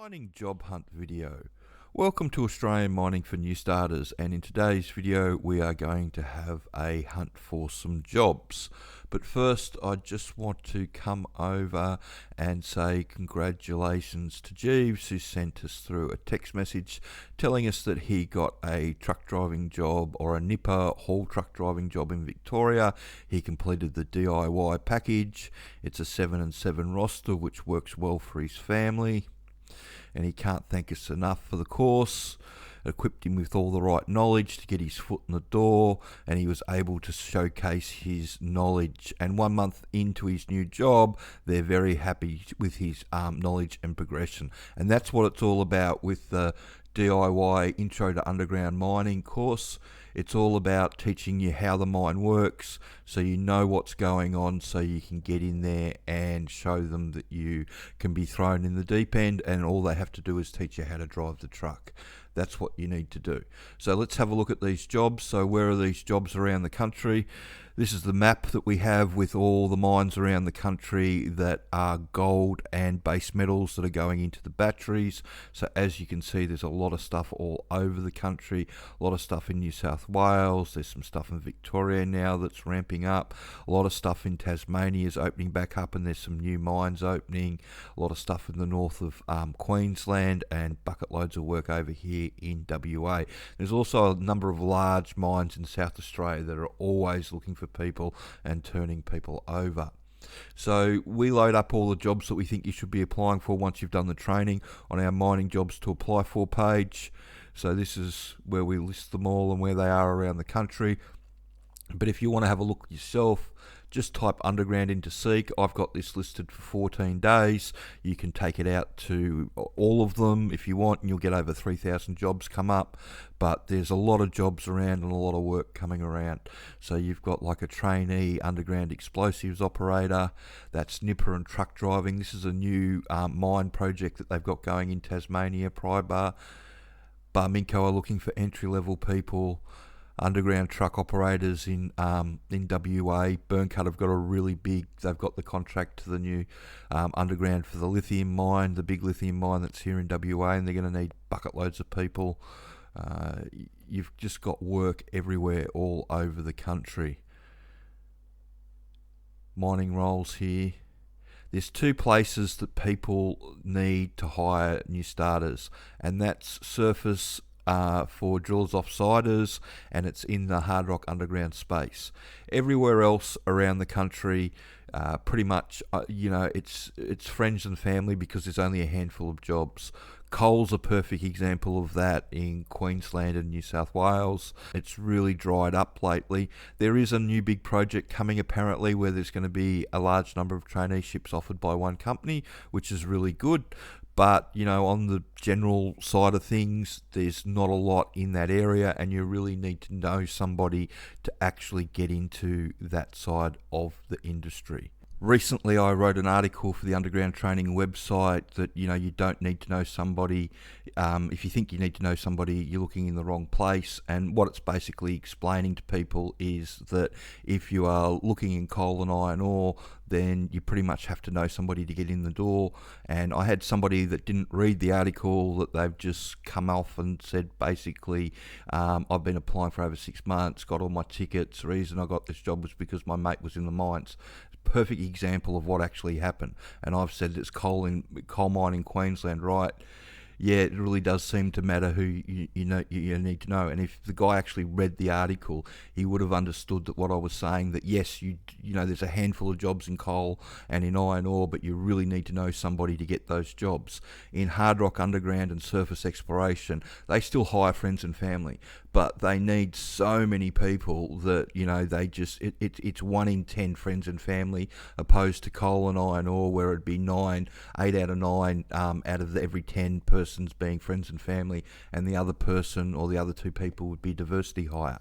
Mining job hunt video. Welcome to Australian Mining for New Starters, and in today's video we are going to have a hunt for some jobs. But first I just want to come over and say congratulations to Jeeves, who sent us through a text message telling us that he got a truck driving job, or a nipper haul truck driving job in Victoria. He completed the DIY package. It's a 7 and 7 roster which works well for his family. And he can't thank us enough for the course. Equipped him with all the right knowledge to get his foot in the door, and he was able to showcase his knowledge. And 1 month into his new job, they're very happy with his knowledge and progression. And that's what it's all about with the DIY Intro to Underground Mining course. It's all about teaching you how the mine works, so you know what's going on, so you can get in there and show them that you can be thrown in the deep end, and all they have to do is teach you how to drive the truck. That's what you need to do. So let's have a look at these jobs. So where are these jobs around the country? This is the map that we have with all the mines around the country that are gold and base metals that are going into the batteries. So as you can see, there's a lot of stuff all over the country, a lot of stuff in New South Wales, there's some stuff in Victoria now that's ramping up, a lot of stuff in Tasmania is opening back up, and there's some new mines opening, a lot of stuff in the north of Queensland, and bucket loads of work over here in WA. There's also a number of large mines in South Australia that are always looking for people and turning people over. So we load up all the jobs that we think you should be applying for once you've done the training on our mining jobs to apply for page. So this is where we list them all and where they are around the country. But if you want to have a look yourself, just type underground into Seek. I've got this listed for 14 days. You can take it out to all of them if you want, and you'll get over 3,000 jobs come up. But there's a lot of jobs around and a lot of work coming around. So you've got like a trainee underground explosives operator, that's nipper and truck driving. This is a new mine project that they've got going in Tasmania. Prybar, Barminco are looking for entry-level people. Underground truck operators in WA. Burncut have got a really big, they've got the contract to the new underground for the lithium mine, the big lithium mine that's here in WA, and they're going to need bucket loads of people. You've just got work everywhere all over the country. Mining roles here. There's two places that people need to hire new starters, and that's surface for drillers offsiders, and it's in the Hardrock underground space. Everywhere else around the country, pretty much, it's friends and family, because there's only a handful of jobs. Coal's a perfect example of that in Queensland and New South Wales. It's really dried up lately. There is a new big project coming apparently where there's going to be a large number of traineeships offered by one company, which is really good. But, on the general side of things, there's not a lot in that area, and you really need to know somebody to actually get into that side of the industry. Recently, I wrote an article for the Underground Training website that, you don't need to know somebody. If you think you need to know somebody, you're looking in the wrong place. And what it's basically explaining to people is that if you are looking in coal and iron ore, then you pretty much have to know somebody to get in the door. And I had somebody that didn't read the article, that they've just come off and said basically, I've been applying for over 6 months, got all my tickets. The reason I got this job was because my mate was in the mines. Perfect example of what actually happened. And I've said it's coal mine in Queensland, right? Yeah, it really does seem to matter who you need to know. And if the guy actually read the article, he would have understood that what I was saying, that yes, there's a handful of jobs in coal and in iron ore, but you really need to know somebody to get those jobs. In Hardrock underground and surface exploration, they still hire friends and family, but they need so many people that it's 1 in 10 friends and family, opposed to coal and iron ore where it'd be 8 out of 9 out of every 10 persons being friends and family, and the other person or the other 2 people would be diversity hire.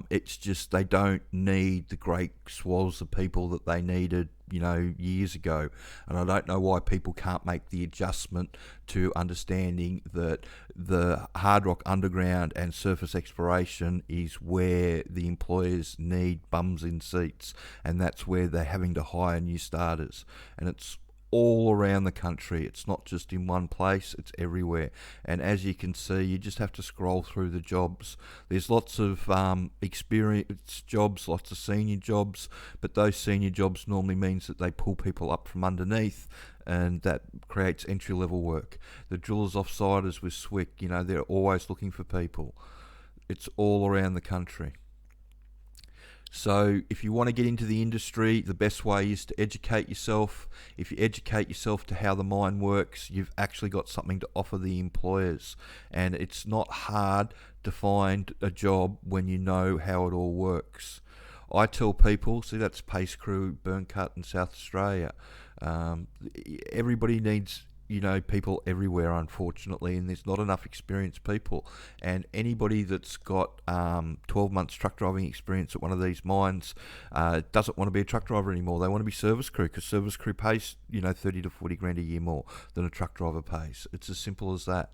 It's just they don't need the great swathes of people that they needed years ago, and I don't know why people can't make the adjustment to understanding that the Hardrock underground and surface exploration is where the employers need bums in seats, and that's where they're having to hire new starters. And it's all around the country. It's not just in one place, it's everywhere. And as you can see, you just have to scroll through the jobs. There's lots of experienced jobs, lots of senior jobs, but those senior jobs normally means that they pull people up from underneath, and that creates entry-level work. The drillers offsiders with Swick, you know, they're always looking for people. It's all around the country. So if you want to get into the industry, the best way is to educate yourself. If you educate yourself to how the mine works, you've actually got something to offer the employers. And it's not hard to find a job when you know how it all works. I tell people, see, that's Pace Crew, Burncut in South Australia. Everybody needs, you know, people everywhere, unfortunately, and there's not enough experienced people. And anybody that's got 12 months truck driving experience at one of these mines doesn't want to be a truck driver anymore. They want to be service crew, because service crew pays, you know, 30 to 40 grand a year more than a truck driver pays. It's as simple as that.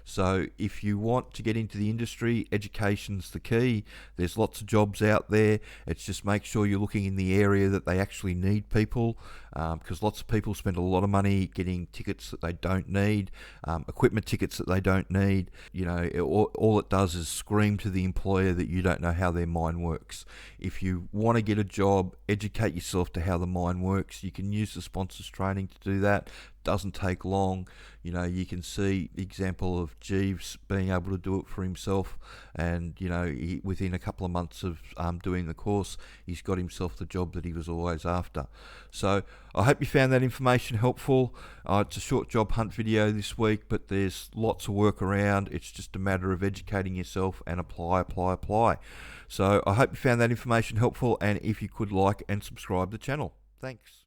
So if you want to get into the industry, education's the key. There's lots of jobs out there. It's just make sure you're looking in the area that they actually need people, because lots of people spend a lot of money getting tickets that they don't need, equipment tickets that they don't need. You know, all it does is scream to the employer that you don't know how their mine works. If you want to get a job, educate yourself to how the mine works. You can use the sponsors training to do that. Doesn't take long. You know, you can see the example of Jeeves being able to do it for himself, and you know, within a couple of months of doing the course, he's got himself the job that he was always after. So I hope you found that information helpful. It's a short job hunt video this week, but there's lots of work around. It's just a matter of educating yourself and apply. So I hope you found that information helpful, and if you could, like and subscribe the channel. Thanks.